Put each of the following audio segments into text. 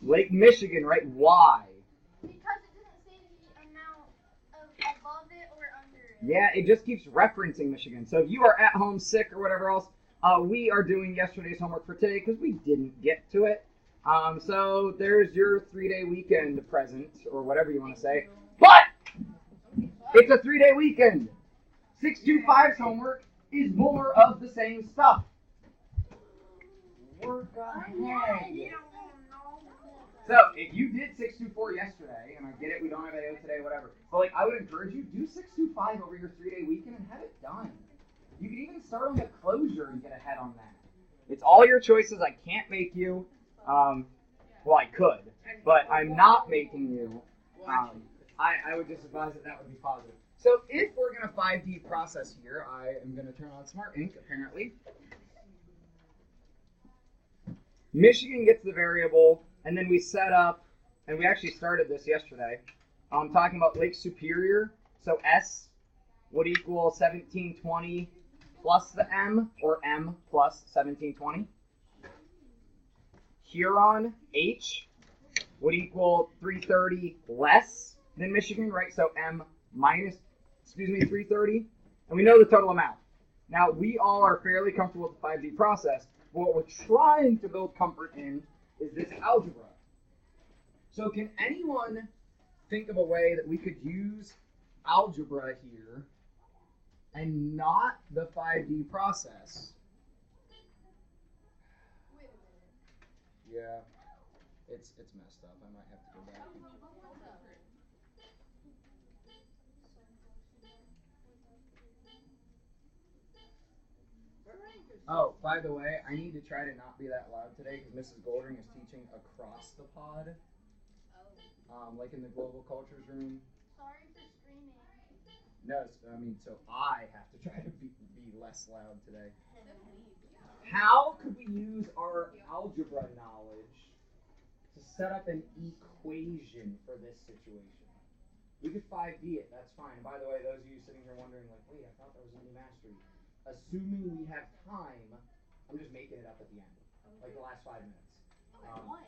Lake Michigan, right? Why? Because it didn't say the amount of above it or under it. Yeah, it just keeps referencing Michigan. So if you are at home sick or whatever else, we are doing yesterday's homework for today because we didn't get to it. So there's your 3-day weekend present or whatever you want to say. But it's a 3-day weekend. 625's homework is more of the same stuff. Work ahead. So if you did 624 yesterday, and I get it, we don't have AO today, whatever. But like, I would encourage you, do 625 over your 3-day weekend and have it done. You can even start on the closure and get ahead on that. It's all your choices. I can't make you. Well, I could, but I'm not making you. I would just advise that would be positive. So if we're going to 5D process here, I am going to turn on Smart Ink, apparently. Michigan gets the variable, and then we set up, and we actually started this yesterday, talking about Lake Superior. So S would equal 1720 plus the M, or M plus 1720. Huron, H, would equal 330 less than Michigan, right? So M minus, 330. And we know the total amount. Now, we all are fairly comfortable with the 5D process. But what we're trying to build comfort in is this algebra. So can anyone think of a way that we could use algebra here and not the 5D process? Yeah, it's messed up. I might have to go back. Oh, by the way, I need to try to not be that loud today because Mrs. Goldring is teaching across the pod. Like in the global cultures room. Sorry for screaming. No, so I have to try to be less loud today. How could we use our algebra knowledge to set up an equation for this situation? We could 5D it, that's fine. And by the way, those of you sitting here wondering, like, wait, I thought that was a new mastery. Assuming we have time, I'm just making it up at the end, like the last 5 minutes.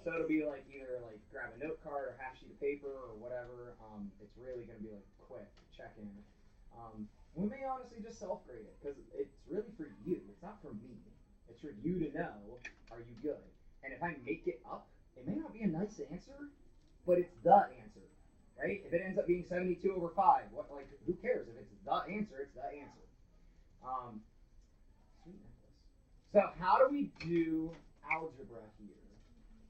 So it'll be like either like grab a note card or half sheet of paper or whatever. It's really going to be like quick check-in. We may honestly just self-grade it because it's really for you. It's not for me. It's for you to know, are you good? And if I make it up, it may not be a nice answer, but it's the answer, right? If it ends up being 72 over 5, who cares? If it's the answer, it's the answer. So how do we do algebra here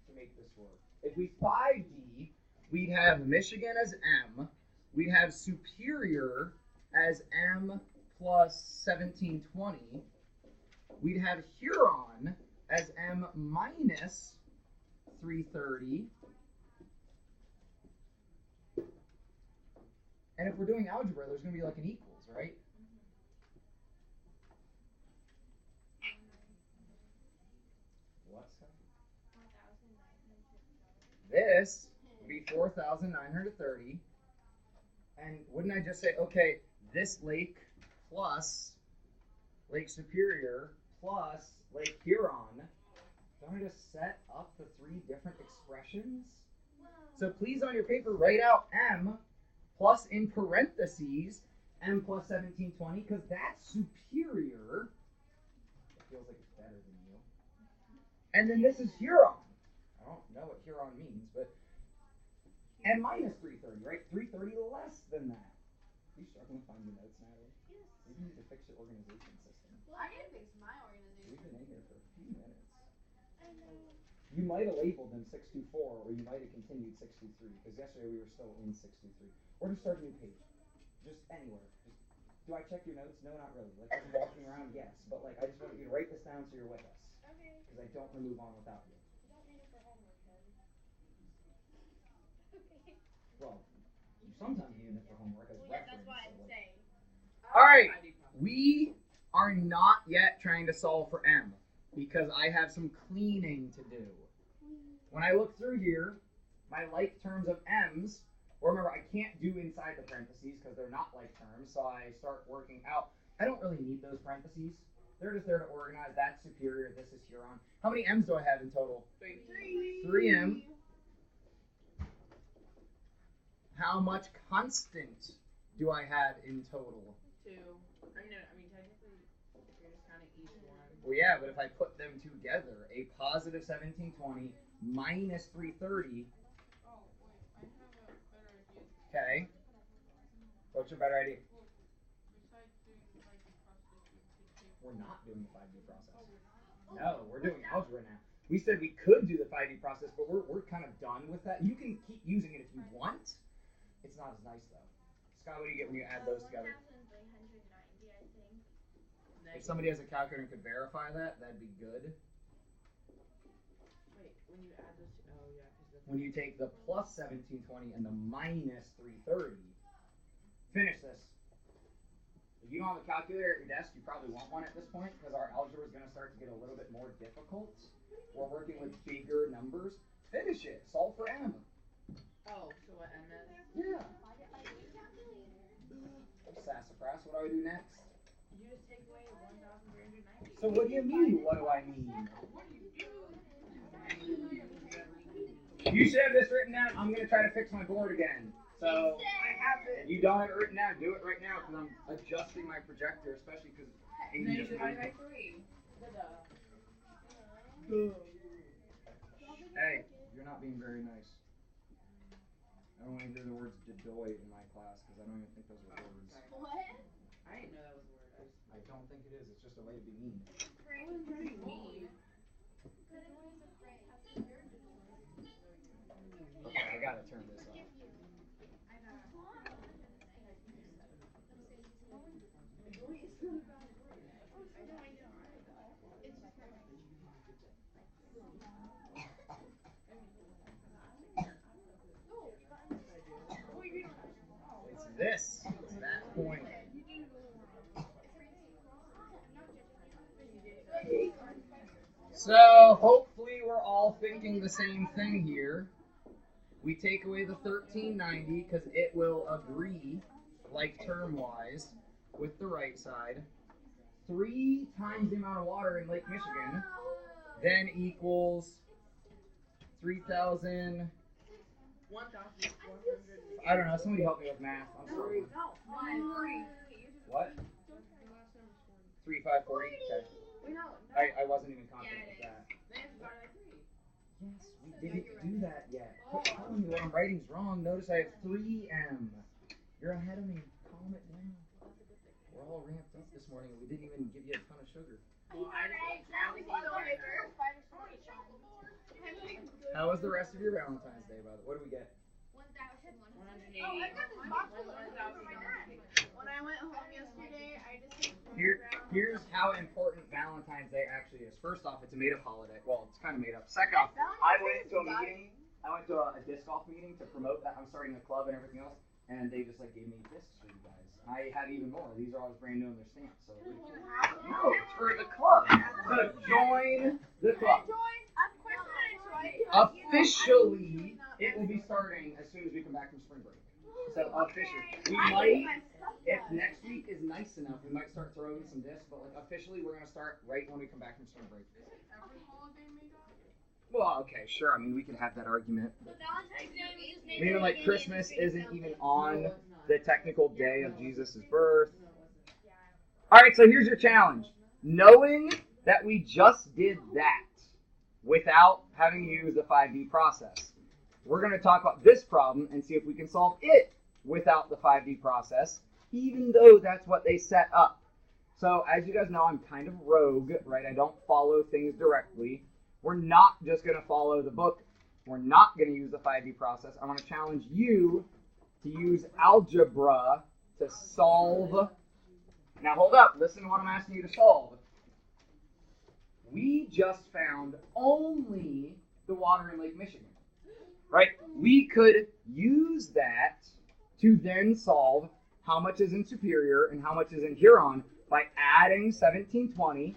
to make this work? If we 5D, we'd have Michigan as M. We'd have Superior as M plus 1720. We'd have Huron as M minus 330. And if we're doing algebra, there's going to be like an equals, right? This would be 4,930. And wouldn't I just say, okay, this lake plus Lake Superior plus Lake Huron, don't I just set up the 3 different expressions? So please on your paper write out M plus in parentheses M plus 1720 because that's superior. It feels like it's better than you. And then this is Huron. I don't know what Huron means, but and minus 330, right? 330 less than that. Are you struggling to find your notes, Natalie? Yes. Maybe you need to fix your organization system. Well, I need to fix my organization. We've been in here for a few minutes. I know. You might have labeled them 624, or you might have continued 623, because yesterday we were still in 623. Or just start a new page. Just anywhere. Do I check your notes? No, not really. Like, I'm walking around, yes. But, like, I just want you to write this down so you're with us. Okay. Because I don't want to move on without you. You don't need it for homework, then. Okay. Well, you sometimes need it for homework as Yeah, reference. that's what I'm saying. All right. We are not yet trying to solve for M because I have some cleaning to do. When I look through here, my like terms of M's, remember I can't do inside the parentheses because they're not like terms, so I start working out. I don't really need those parentheses. They're just there to organize. That's superior. This is Huron. How many M's do I have in total? 3. 3M. How much constant do I have in total? 2. I mean, technically, you're just counting each one. Well, yeah, but if I put them together, a positive 1720 minus 330. Oh, wait, I have a better idea. Okay. What's your better idea? Besides doing the 5D process, you could take... We're not doing the 5D process. No, we're doing algebra now. We said we could do the 5D process, but we're kind of done with that. You can keep using it if you want. It's not as nice, though. Scott, what do you get when you add those together? 1,390, I think. If somebody has a calculator and could verify that, that'd be good. Wait, when you add this... Oh, yeah. When you take the plus 1720 and the minus 330, finish this. If you don't have a calculator at your desk, you probably want one at this point because our algebra is going to start to get a little bit more difficult. We're working with bigger numbers. Finish it. Solve for m. Oh, so what m is? Yeah. Sassafras. What do I do next? You just take away 1,390. So what do you mean? What do I mean? You should have this written down. I'm going to try to fix my board again. So if you don't have it written down, do it right now because I'm adjusting my projector, especially because No, you divide by 3. Hey, you're not being very nice. I don't want to hear the words "dedoy" in my class because I don't even think those are words. What? I didn't know that was a word. I don't think it is. It's just a way to be mean. Mean. Okay, I gotta turn this off. It's this. It's that point. So hopefully we're all thinking the same thing here. We take away the 1390 because it will agree, like term-wise, with the right side. 3 times the amount of water in Lake Michigan then equals 3,000. 1,400. I don't know. Somebody help me with math. I'm sorry. What? 3, 5, 40. Okay. I wasn't even confident with that. Yes, we didn't do that yet. Quit telling me what I'm writing's wrong. Notice I have 3M. You're ahead of me. Calm it down. We're all ramped up this morning and we didn't even give you a ton of sugar. How was the rest of your Valentine's Day, by the way? What do we get? 180. Oh, I got this box full of presents for my dad. When I went home yesterday, I just Here's how important Valentine's Day actually is. First off, it's a made-up holiday. Well, it's kind of made up. Second off, I went to a meeting. I went to a disc golf meeting to promote that I'm starting a club and everything else, and they just like gave me discs for you guys. I had even more. These are always brand new and they're stamped. So no, it's for the club. So join the club. Officially, it will be starting as soon as we come back from spring break. So officially, we might, if next week is nice enough, we might start throwing some discs. But like officially, we're gonna start right when we come back from spring break. Is it every holiday made up? Well, okay, sure. I mean, we can have that argument. Meaning, like Christmas isn't even on the technical day of Jesus' birth. All right, so here's your challenge. Knowing that we just did that without having to use the 5D process, we're going to talk about this problem and see if we can solve it without the 5D process, even though that's what they set up. So as you guys know, I'm kind of rogue, right? I don't follow things directly. We're not just going to follow the book. We're not going to use the 5D process. I want to challenge you to use algebra to solve. Now hold up. Listen to what I'm asking you to solve. We just found only the water in Lake Michigan, right? We could use that to then solve how much is in Superior and how much is in Huron by adding 1720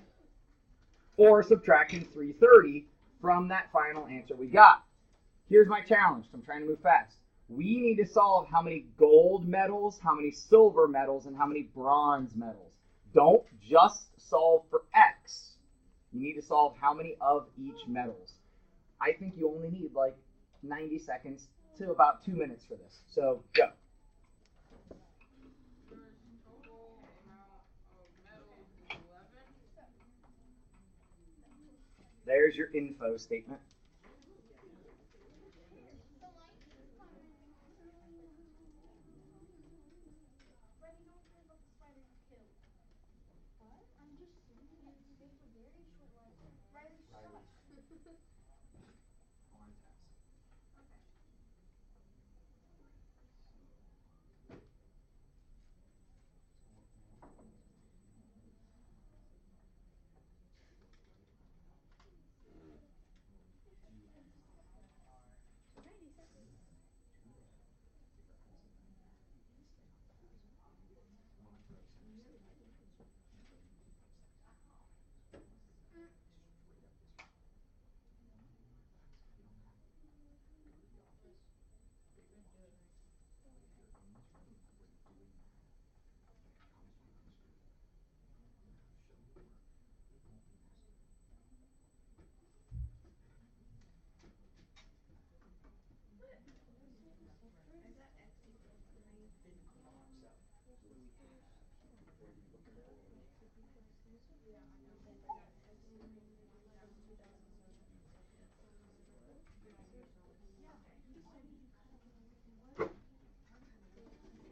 or subtracting 330 from that final answer we got. Here's my challenge. I'm trying to move fast. We need to solve how many gold medals, how many silver medals, and how many bronze medals. Don't just solve for X. You need to solve how many of each medals. I think you only need like 90 seconds to about 2 minutes for this. So go. Total amount of metals is 11. There's your info statement.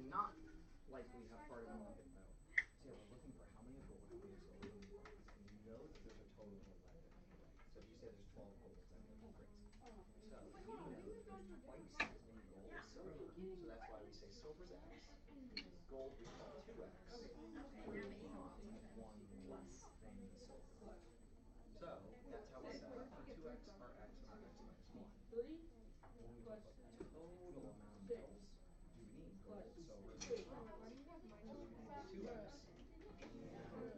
Not likely have part of an Olympic medal. So yeah, we're looking for how many gold, how many silver, how many bronze, and you know that there's a total of 11. So if you say there's 12 golds, then it'll be crazy. So you know that there's twice as many gold as silver. So that's why we say silver's X, gold we call 2X, and bronze is 1 less than the silver. So that's how we set up our 2X, our X, and our X minus 1. When we talk about the total amount of metals, do we need gold, silver, and bronze?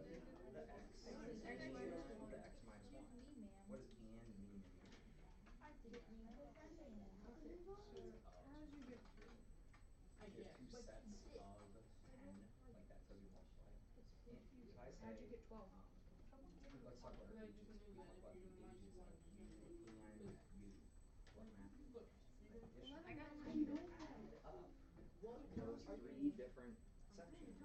So we need the 2X and the X and the X minus 1. What does and mean? You get two sets of 10, like that tells you to multiply. And if I say, let's talk about our H's. We talk about the H's like U and U. What math? Addition. And you add up those three different sections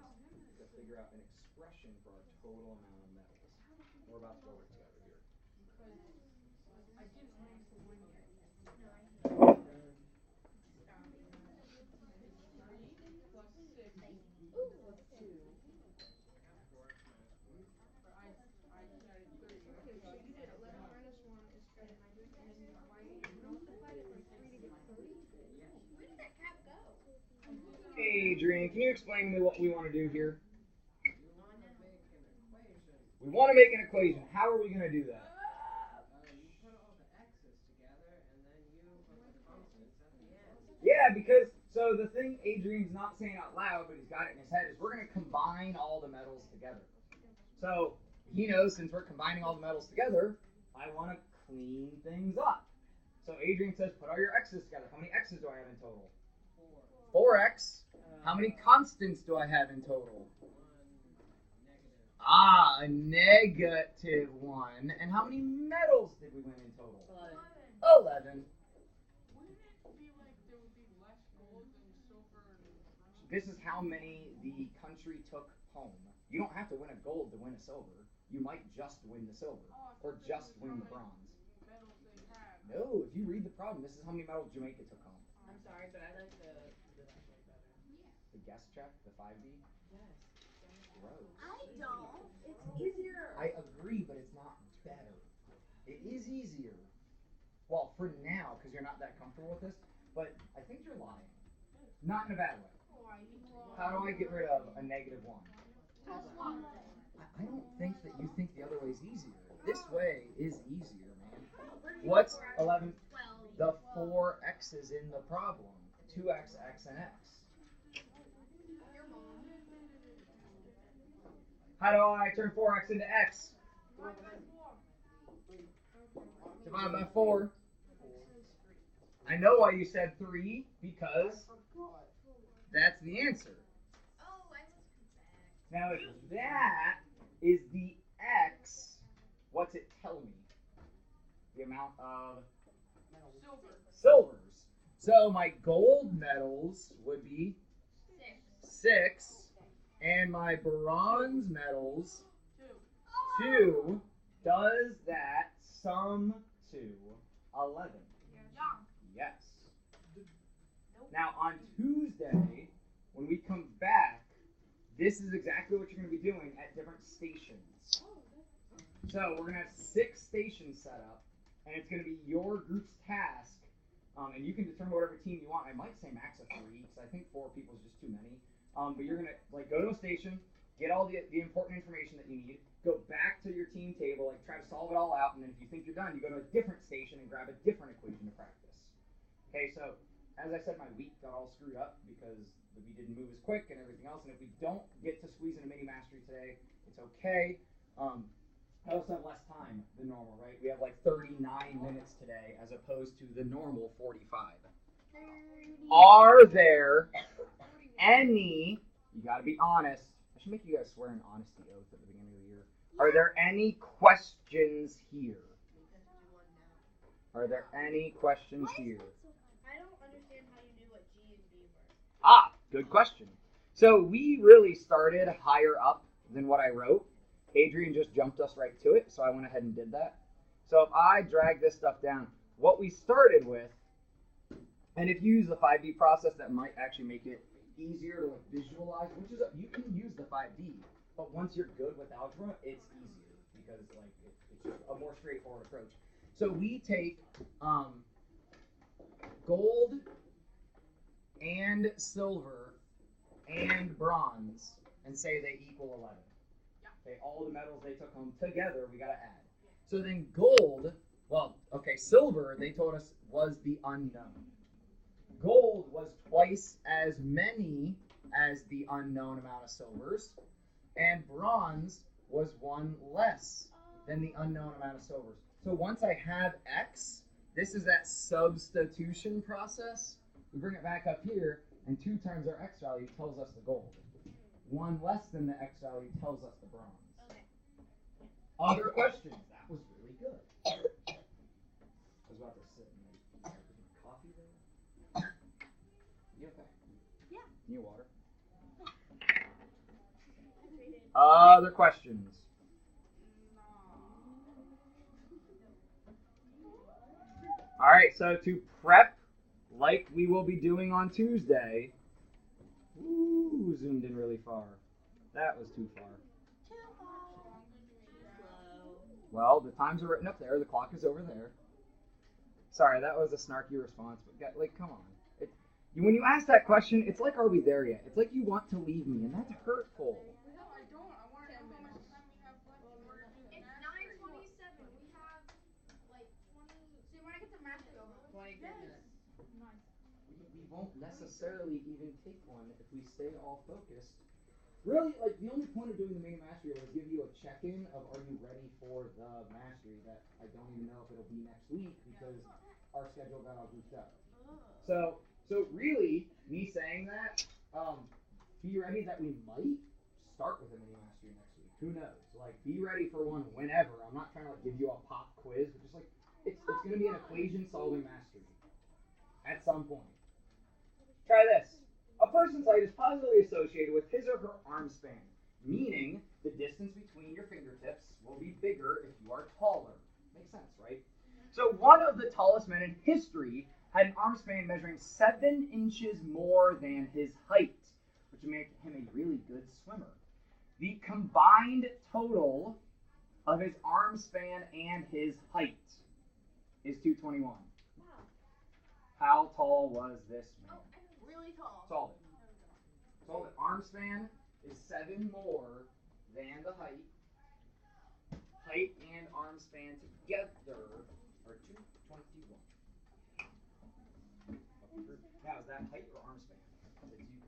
to figure out an expression for our total amount of metals. We're about to go over it together here. I didn't rank for 1 yet. 3 plus 6 plus 2. I decided 3. Okay, so you did 11 minus 1 is 10, and then why you multiplied it by 3 to get 30? Where did that cap go? Adrian, can you explain to me what we want to do here? We want to make an equation. How are we going to do that? You put all the x's together, and then you put the constants at the end. Yeah, because, so the thing Adrian's not saying out loud, but he's got it in his head, is we're going to combine all the metals together. So, he knows since we're combining all the metals together, I want to clean things up. So Adrian says, put all your x's together. How many x's do I have in total? 4x. How many constants do I have in total? 1 negative. Ah, a negative 1. And how many metals did we win in total? 11. Wouldn't it be like there would be less gold than silver and bronze? This is how many the country took home. You don't have to win a gold to win a silver. You might just win the silver, or just win the bronze. Metals they have. No, if you read the problem, this is how many medals Jamaica took home. I'm sorry, but I like the way better. The guess check, the 5D. Yes. Gross. I don't. It's easier. I agree, but it's not better. It is easier. Well, for now, because you're not that comfortable with this, but I think you're lying. Not in a bad way. How do I get rid of a negative 1? I don't think that you think the other way is easier. This way is easier, man. What's 11? 12. The 4 x's in the problem. 2x, x, and x. How do I turn 4x into x? Divide by 4. I know why you said 3, because that's the answer. Oh, I was correct. Now, if that is the x, what's it tell me? The amount of Silver. silvers. So my gold medals would be 6, and my bronze medals 2. Does that sum to 11? Yes. Now on Tuesday, when we come back, this is exactly what you're going to be doing at different stations. So we're going to have 6 stations set up, and it's going to be your group's task. And you can determine whatever team you want. I might say max of 3, because I think 4 people is just too many. But you're going to go to a station, get all the important information that you need, go back to your team table, try to solve it all out, and then if you think you're done, you go to a different station and grab a different equation to practice. Okay, so as I said, my week got all screwed up because we didn't move as quick and everything else, and if we don't get to squeeze in a mini mastery today, it's okay. I also have less time than normal, right? We have 39 minutes today as opposed to the normal 45. Are there any, you gotta be honest, I should make you guys swear an honesty oath at the beginning of the year. Are there any questions here? Are there any questions here? I don't understand how you do what G and B were. Ah, good question. So we really started higher up than what I wrote. Adrian just jumped us right to it, so I went ahead and did that. So if I drag this stuff down, what we started with, and if you use the 5D process, that might actually make it easier to visualize, which is, you can use the 5D, but once you're good with algebra, it's easier, because it's just a more straightforward approach. So we take gold and silver and bronze and say they equal 11. Okay, all the metals they took home together, we got to add. So then gold, silver, they told us, was the unknown. Gold was twice as many as the unknown amount of silvers, and bronze was 1 less than the unknown amount of silvers. So once I have X, this is that substitution process. We bring it back up here, and 2 times our X value tells us the gold. 1 less than the X value tells us the bronze. Okay. Other questions? That was really good. I was about to sit and make coffee there. You okay? Yeah. Need water? Other questions? All right, so to prep like we will be doing on Tuesday. Ooh, zoomed in really far. That was too far. Well, the times are written up there. The clock is over there. Sorry, that was a snarky response, but come on. When you ask that question, it's like, are we there yet? It's like you want to leave me, and that's hurtful. No, I don't. I want to know how much time we have left in order to do the It's mastery. 9:27. We have 20. So you want to get the mastery over? 20 minutes. We won't necessarily even take one if we stay all focused. Really, the only point of doing the main mastery was give you a check-in of are you ready for the mastery that I don't even know if it'll be next week because our schedule got all goofed up. So really, me saying that, be ready that we might start with a mini mastery next week. Who knows? Be ready for one whenever. I'm not trying to give you a pop quiz, but just it's going to be an equation solving mastery at some point. Try this. A person's height is positively associated with his or her arm span, meaning the distance between your fingertips will be bigger if you are taller. Makes sense, right? So one of the tallest men in history had an arm span measuring 7 inches more than his height, which would make him a really good swimmer. The combined total of his arm span and his height is 221. Wow. How tall was this man? Really tall. Solve it. Solve it. Arm span is 7 more than the height. Height and arm span together are 221. Now, is that height or arm span?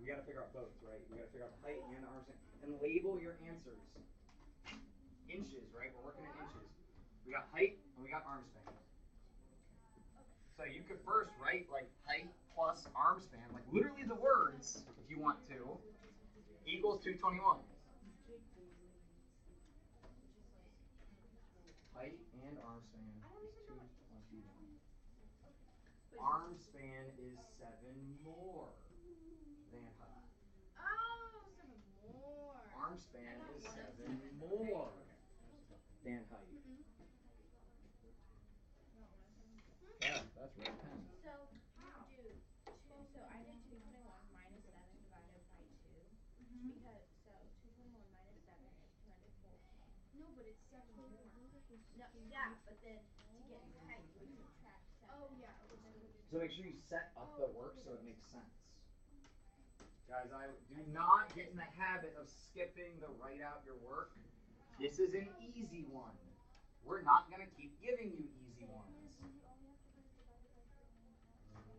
We got to figure out both, right? We got to figure out the height and arm span. And label your answers. Inches, right? We're working in inches. We got height and we got arm span. So you could first write height plus arm span, literally the words, if you want to, equals 221. Height and arm span is 221. arm span is 7 more than height. Oh, 7 more. Arm span is 7 more than height. Yeah, that's right. 10. So So I did 221 minus 7 divided by 2. Because, so 221 minus 7 is 214. no, but it's 7 more. No, yeah, but then to get height, you would subtract 7. Oh, yeah. So make sure you set up the work so it makes sense. Guys, I do not get in the habit of skipping the write out your work. This is an easy one. We're not going to keep giving you easy ones.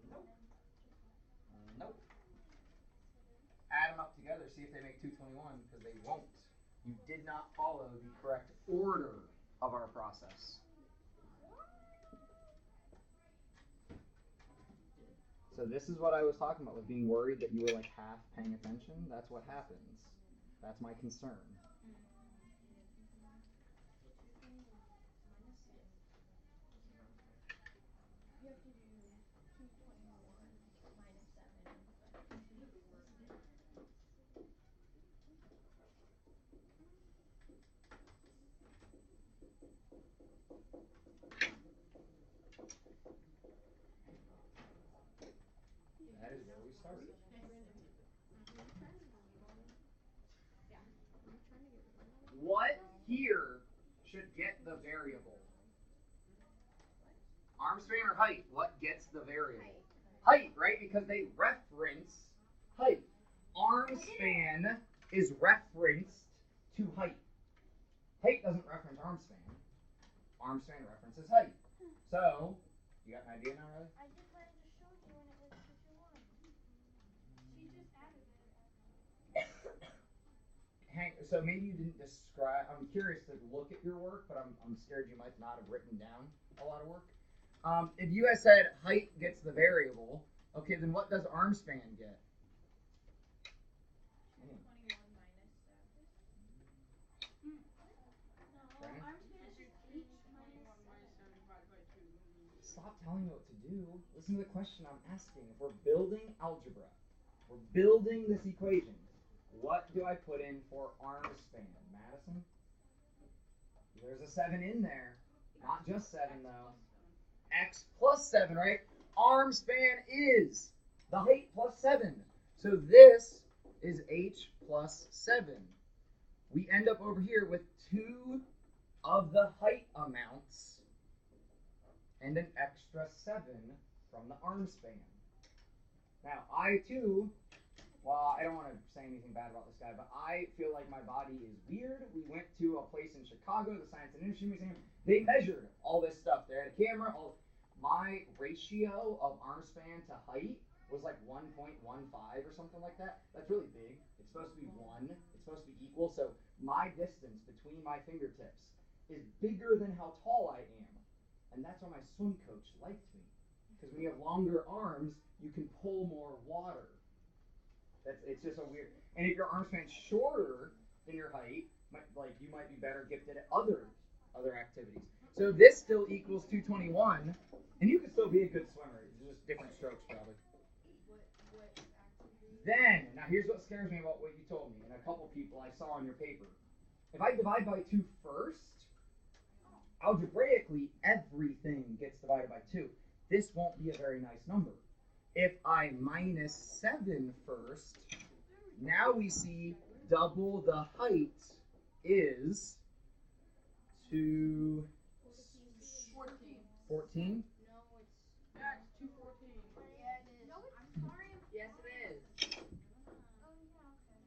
Nope. Nope. Add them up together, see if they make 221, because they won't. You did not follow the correct order of our process. So this is what I was talking about with being worried that you were like half paying attention. That's what happens. That's my concern. You have to do 221 minus 7. That is where we started. What here should get the variable? Arm span or height? What gets the variable? Height, right? Because they reference height. Arm span is referenced to height. Height doesn't reference arm span. Arm span references height. So, you got an idea now, Riley? I did what I just showed you and it was 221. She just added it. So maybe you didn't describe. I'm curious to look at your work, but I'm scared you might not have written down a lot of work. If you guys said height gets the variable, okay, then what does arm span get? 221 minus 7. No, Right? arm span is just H 21 minus 7 divided by 2. Stop telling me what to do. Listen to the question I'm asking. If we're building algebra, we're building this equation. What do I put in for arm span? Madison? There's a 7 in there. Not just 7 though. X plus 7, right? Arm span is the height plus 7. So this is H plus 7. We end up over here with 2 of the height amounts and an extra 7 from the arm span. Now, I too, well, I don't want to say anything bad about this guy, but I feel like my body is weird. We went to a place in Chicago, the Science and Industry Museum. They measured all this stuff. They had a camera. My ratio of arm span to height was like 1.15 or something like that. That's really big. It's supposed to be 1. It's supposed to be equal. So my distance between my fingertips is bigger than how tall I am. And that's why my swim coach liked me. Because when you have longer arms, you can pull more water. It's just a weird. And if your arm span's shorter than your height, you might be better gifted at other activities. So this still equals 221, and you can still be a good swimmer. It's just different strokes probably. Then, now here's what scares me about what you told me, and a couple people I saw on your paper. If I divide by 2 first, algebraically everything gets divided by 2. This won't be a very nice number. If I minus 7 first, now we see double the height is 214. 14? No, it's. Yeah, it's 214. Yeah, it is. No, it's sorry. Yes, it is. Oh, yeah, okay.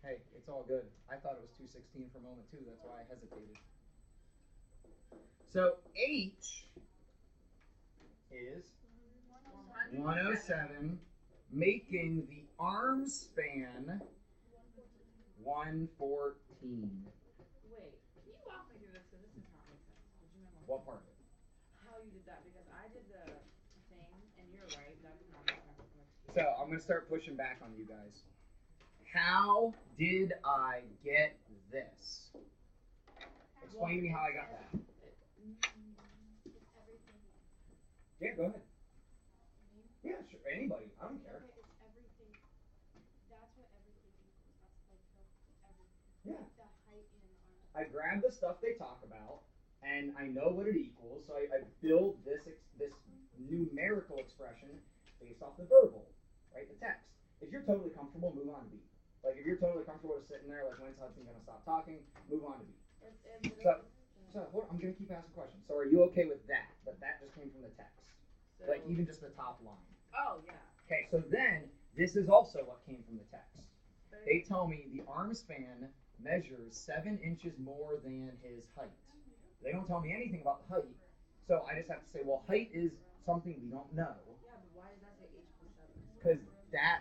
Hey, it's all good. I thought it was 216 for a moment too. That's why I hesitated. So H is 107, making the arm span 114. Wait, can you walk me through this? Because this does not make sense. Did you remember What part of it? how you did that? Because I did the thing, and you're right. That does not make sense. So I'm going to start pushing back on you guys. How did I get this? Explain to me how I got that. Yeah, go ahead. Yeah, sure. Anybody. I don't care. Okay, it's everything. That's what everything equals. That's like the everything. Yeah. The height and I grab the stuff they talk about, and I know what it equals, so I build this numerical expression based off the verbal, right? The text. If you're totally comfortable, move on to B. Like if you're totally comfortable with sitting there, like when's Hudson gonna stop talking? Move on to B. So hold on, I'm gonna keep asking questions. So are you okay with that? That just came from the text, So, like even just the top line. oh yeah. Okay, so then this is also what came from the text. They tell me the arm span measures 7 inches more than his height. They don't tell me anything about the height, so I just have to say, well, height is something we don't know. Yeah, but why does that say h plus 7? Because that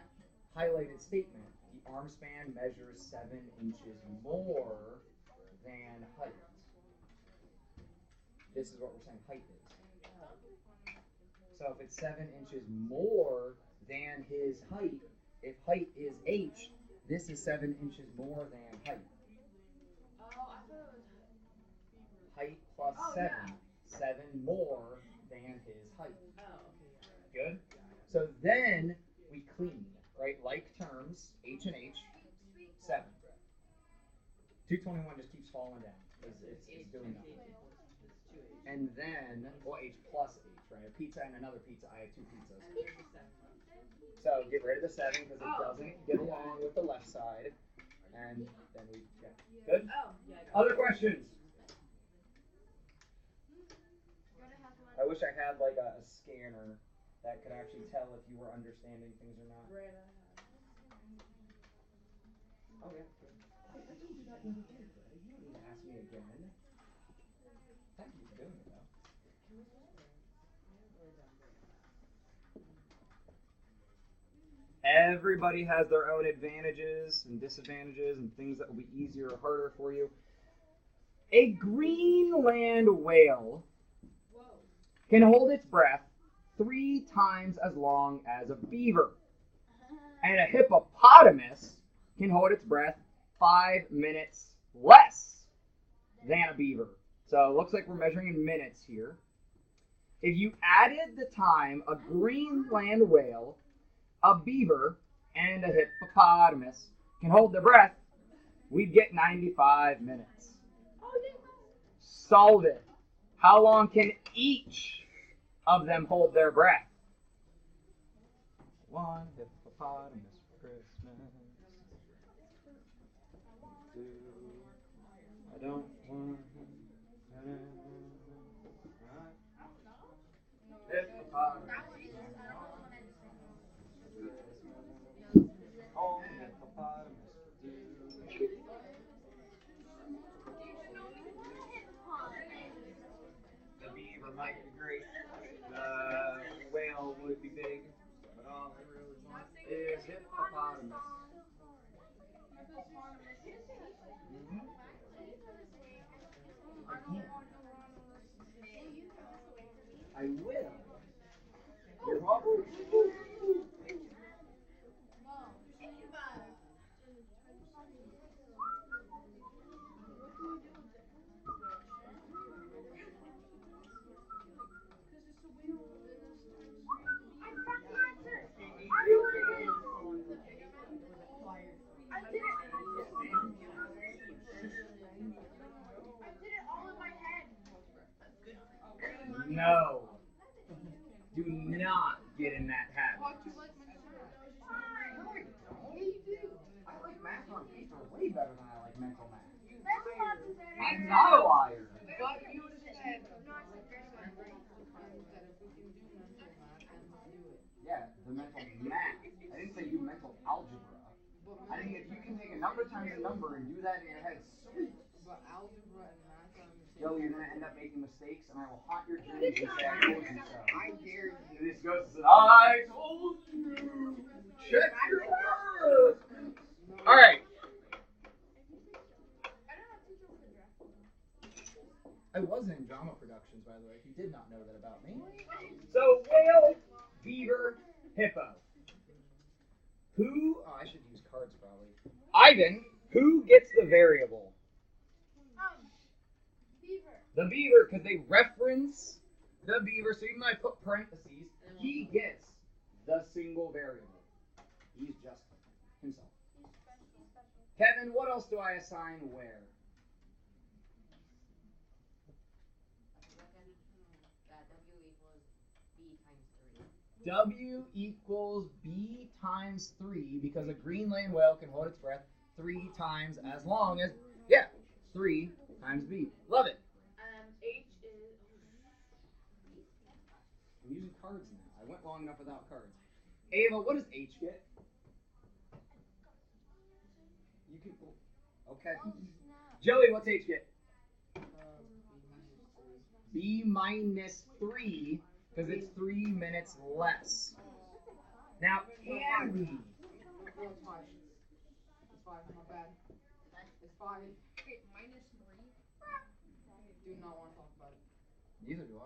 highlighted statement, the arm span measures 7 inches more than height. This is what we're saying height is. So if it's 7 inches more than his height, if height is h, this is 7 inches more than height. Oh, I thought it was Height plus 7. 7 more than his height. Oh, okay, yeah. Good? So then we clean, right? Like terms, h and h, 7. 221 just keeps falling down because it's doing nothing. And then, well, h plus h, right? A pizza and another pizza. I have 2 pizzas. So get rid of the 7 because it doesn't get along with the left side. And then we, yeah. Good? Oh, yeah, I got Other questions? I wish I had like a scanner that could actually tell if you were understanding things or not. Right. Oh, yeah. I told you that the other day, Fred. You don't need to ask me again. Thank you for doing it, though. Everybody has their own advantages and disadvantages and things that will be easier or harder for you. A Greenland whale can hold its breath 3 times as long as a beaver. And a hippopotamus can hold its breath 5 minutes less than a beaver. So it looks like we're measuring in minutes here. If you added the time a Greenland whale, a beaver, and a hippopotamus can hold their breath, we'd get 95 minutes. Solve it. How long can each of them hold their breath? 1 hippopotamus for Christmas. 2. I don't want hippopotamus. Oh, hippopotamus. The beaver might be great. The whale would be big, but all I really want is hippopotamus. I can't. I will. You're welcome. No. Do not get in that habit. No, I don't. Yeah, you do. I like math on paper way better than I like mental math. I'm not a liar. But you said Yeah, the mental math. I didn't say do mental algebra. I think if you can take a number times a number and do that in your head, sweet. but algebra and math are the same. Yo, you're gonna end up making mistakes, and I will haunt your dreams and say I told you so. I dare you. And this goes to I told you. Check your work. All right. I was in drama productions, by the way. If you did not know that about me. So whale, beaver, hippo. Who? Oh, I should use cards probably. Ivan. Who gets the variable? Beaver. The beaver, because they reference the beaver. So even though I put parentheses, he gets the single variable. He's just himself. He's special. Kevin, what else do I assign where? That W equals B times 3. W equals B times 3 because a Greenland whale can hold its breath 3 times as long as, 3 times B. Love it. H is. I'm using cards now. I went long enough without cards. Ava, what does H get? You can. Okay. Oh, snap. Joey, what's H get? B minus 3 because it's 3 minutes less. Now, can we? No, it's 5. It's 5, not bad. It's 5. Wait, minus 3? Do not want to talk about it. Neither do I.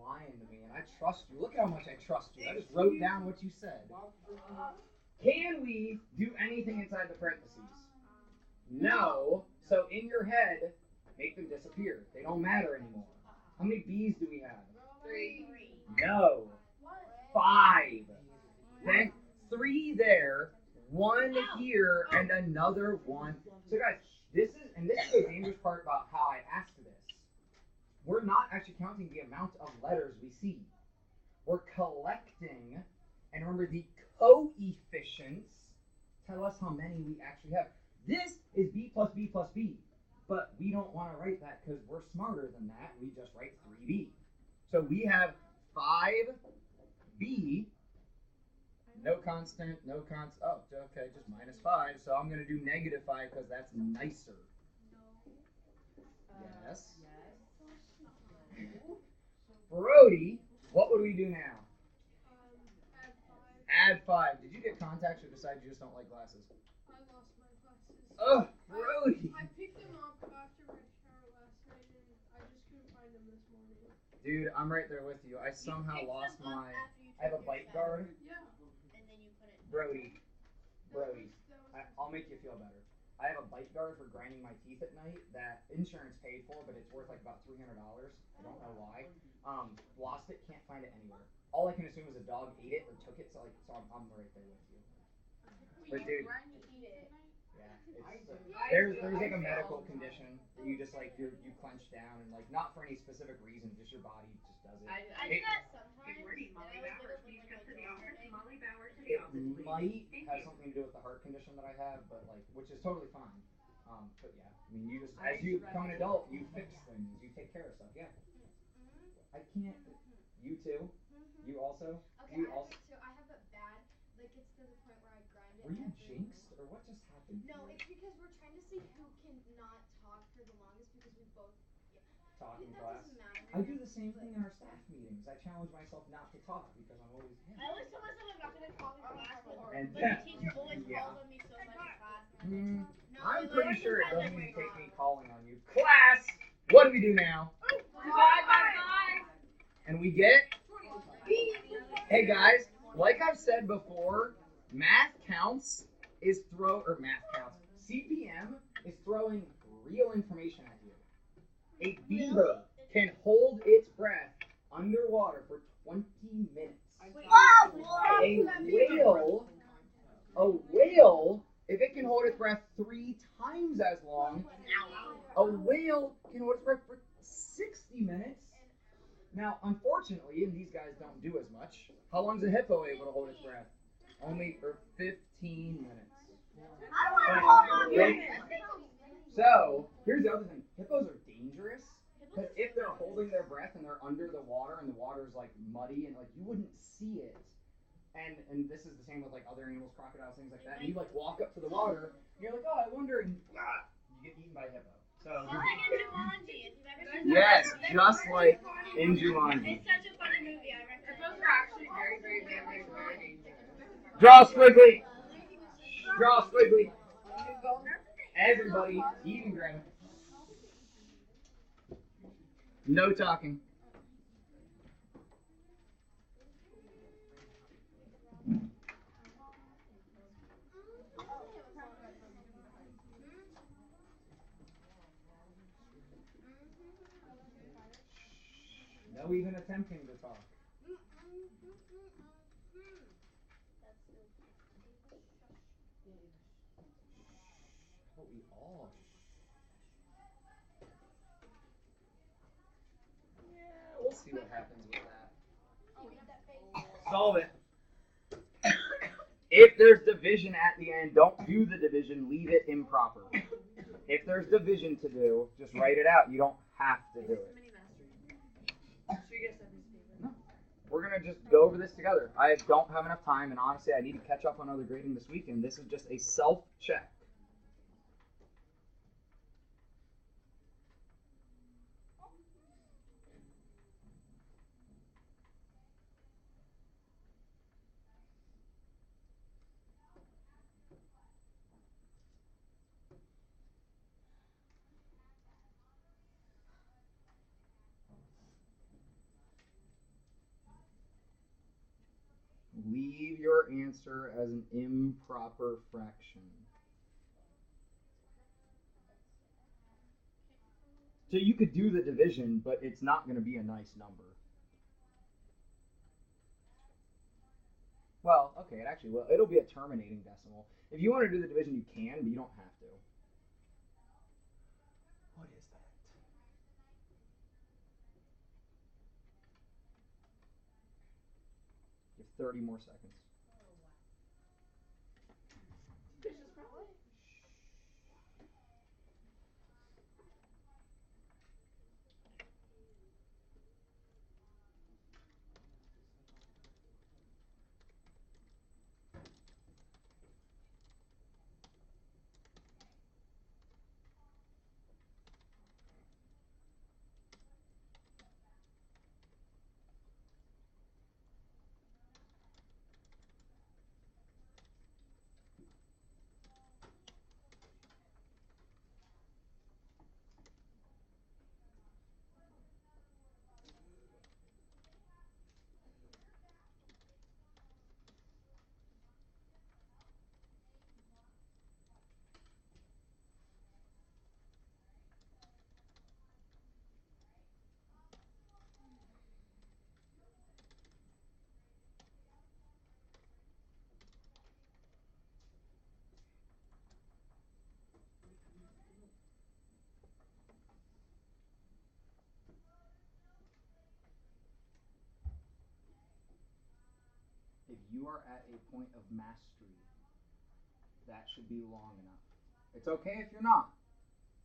Lying to me, and I trust you. Look at how much I trust you. I just wrote down what you said. Can we do anything inside the parentheses? No. So in your head, make them disappear. They don't matter anymore. How many B's do we have? 3. No. 5. Then 3 there, 1 here, and another 1. So guys, this is the dangerous part about how I asked this. We're not actually counting the amount of letters we see. We're collecting, and remember the coefficients tell us how many we actually have. This is B plus B plus B, but we don't want to write that because we're smarter than that. We just write 3B. So we have 5B, no constant, oh, okay, just minus 5. So I'm going to do negative 5 because that's nicer. Yes. Brody, what would we do now? Add 5. Add 5. Did you get contacts or decide you just don't like glasses? I lost my glasses. Oh, Brody. I picked them up after my shower last night, and I just couldn't find them this morning. Dude, I'm right there with you. I somehow lost my. I have a bite guard. Yeah. And then you put it. Brody. Brody. That was I'll make you feel better. I have a bite guard for grinding my teeth at night that insurance paid for, but it's worth like about $300. I don't know why. Lost it, can't find it anywhere. All I can assume is a dog ate it or took it, so I'm right there with you. But dude, yeah, there's like a medical condition that you just like you clench down and like not for any specific reason, just your body just does it. I do that sometimes. Good morning, Molly Bowers. Please come to the office. Molly Bowers to the It office, please. might Thank have you. something to do with the heart condition that I have, but like, which is totally fine. But yeah, I mean, you just as you become an adult, you fix things, you take care of stuff. Yeah, I can't. You too. You also. Okay, You I also. have it bad. Like it's to the point where I grind it. Were you every jinxed or what just happened? No, it's because we're trying to see who can not talk for the longest because we both. Talk in That class. doesn't matter. I do the same thing in our staff meetings. I challenge myself not to talk because I'm always. I always tell myself I'm not gonna talk in class, And but that- the teacher always yeah. calls on me so much in class. And no, I'm like, pretty sure it sometimes doesn't I even take forget. me calling on you. Class, what do we do now? And we get. Hey guys, like I've said before, math counts. CPM is throwing real information at you. A beaver can hold its breath underwater for 20 minutes. A whale, if it can hold its breath 3 times as long, a whale can hold its breath for 60 minutes. Now, unfortunately, and these guys don't do as much, how long is a hippo able to hold its breath? Only for 15 minutes. So, here's the other thing. Hippos are dangerous because if they're holding their breath and they're under the water and the water's like muddy and like you wouldn't see it. And this is the same with like other animals, crocodiles, things like that. And you like walk up to the water and you're like, oh, I wonder, and you get eaten by a hippo. So yes, just like in Jumanji. It's such a funny movie. I recommend Those are actually very, very, very, very, very dangerous. Draw squiggly. Draw squiggly. Everybody, even Grandma. No talking. No even attempting to talk. That's still. But we all. Yeah, we'll see what happens with that. Oh, we got that face. Solve it. If there's division at the end, don't do the division. Leave it improper. If there's division to do, just write it out. You don't have to do it. No. We're going to just go over this together. I don't have enough time, and honestly, I need to catch up on other grading this weekend. This is just a self-check. Leave your answer as an improper fraction. So you could do the division, but it's not going to be a nice number. Well, okay, it actually will. It'll be a terminating decimal. If you want to do the division, you can, but you don't have to. What is that? You have 30 more seconds. If you are at a point of mastery, that should be long enough. It's okay if you're not,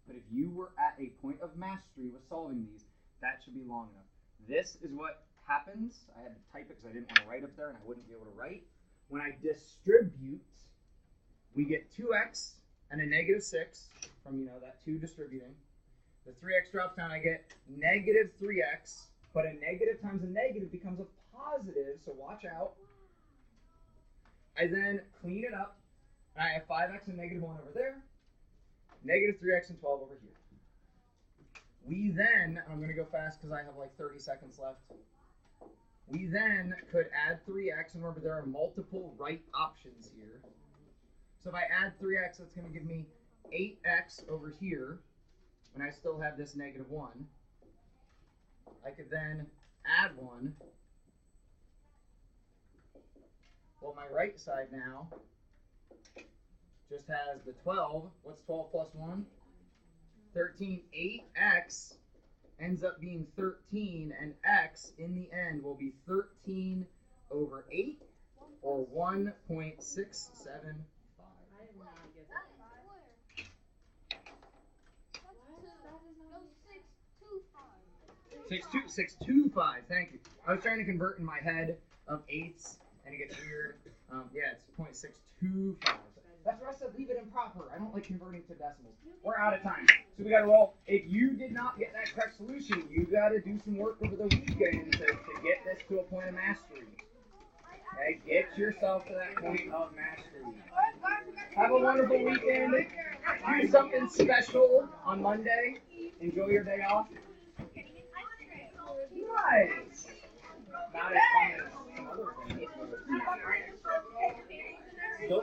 but if you were at a point of mastery with solving these, that should be long enough. This is what happens. I had to type it because I didn't want to write up there and I wouldn't be able to write. When I distribute, we get 2x and a negative 6 from, that 2 distributing. The 3x drops down, I get negative 3x, but a negative times a negative becomes a positive, so watch out. I then clean it up, and I have 5x and negative 1 over there, negative 3x and 12 over here. We then, I'm going to go fast because I have like 30 seconds left. We then could add 3x, and remember there are multiple right options here. So if I add 3x, that's going to give me 8x over here, and I still have this negative 1. I could then add 1. Well, my right side now just has the 12. What's 12 plus 1? 13. 8x ends up being 13, and x in the end will be 13 over 8, or 1.675. I did not get That that. is where? 625. Thank you. I was trying to convert in my head of eighths, and it gets weird. Yeah, it's 0.625. That's why I said leave it improper. I don't like converting to decimals. We're out of time, so we got to roll. If you did not get that correct solution, you got to do some work over the weekend to get this to a point of mastery. Okay, get yourself to that point of mastery. Have a wonderful weekend. Do something special on Monday. Enjoy your day off. Nice. Not as fun as some other things. Still